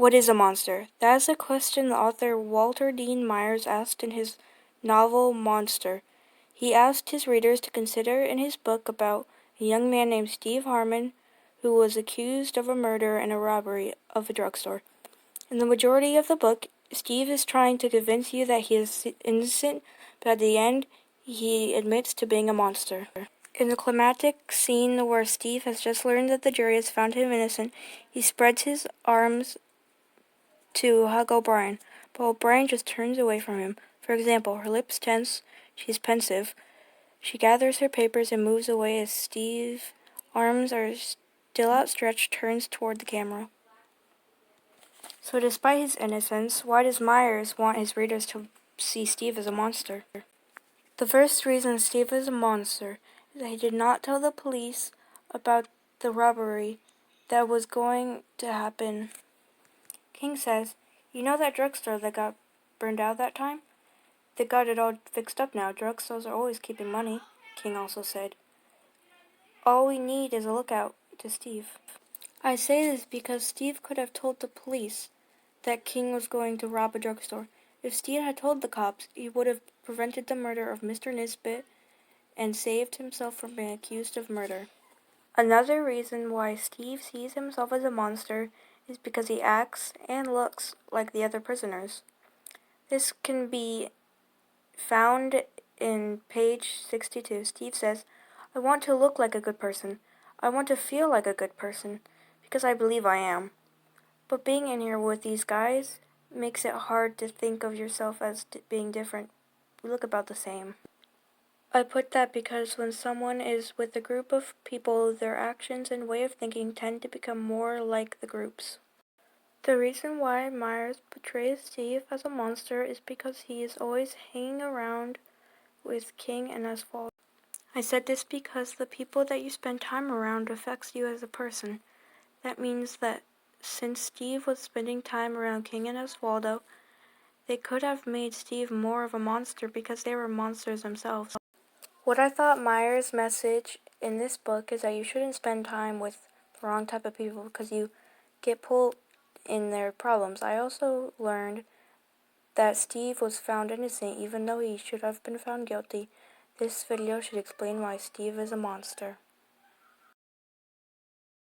What is a monster? That is a question the author Walter Dean Myers asked in his novel Monster. He asked his readers to consider in his book about a young man named Steve Harmon who was accused of a murder and a robbery of a drugstore. In the majority of the book, Steve is trying to convince you that he is innocent, but at the end, he admits to being a monster. In the climactic scene where Steve has just learned that the jury has found him innocent, he spreads his arms to hug O'Brien, but O'Brien just turns away from him. For example, her lips tense, she's pensive. She gathers her papers and moves away as Steve's arms are still outstretched, turns toward the camera. So despite his innocence, why does Myers want his readers to see Steve as a monster? The first reason Steve is a monster is that he did not tell the police about the robbery that was going to happen. King says, "You know that drugstore that got burned out that time? They got it all fixed up now. Drugstores are always keeping money." King also said, "All we need is a lookout," to Steve. I say this because Steve could have told the police that King was going to rob a drugstore. If Steve had told the cops, he would have prevented the murder of Mr. Nisbet and saved himself from being accused of murder. Another reason why Steve sees himself as a monster is because he acts and looks like the other prisoners. This can be found in page 62. Steve says, "I want to look like a good person. I want to feel like a good person, because I believe I am. But being in here with these guys makes it hard to think of yourself as being different. We look about the same." I put that because when someone is with a group of people, their actions and way of thinking tend to become more like the group's. The reason why Myers portrays Steve as a monster is because he is always hanging around with King and Oswald. I said this because the people that you spend time around affects you as a person. That means that since Steve was spending time around King and Oswaldo, they could have made Steve more of a monster because they were monsters themselves. What I thought Myers' message in this book is that you shouldn't spend time with the wrong type of people because you get pulled in their problems. I also learned that Steve was found innocent even though he should have been found guilty. This video should explain why Steve is a monster.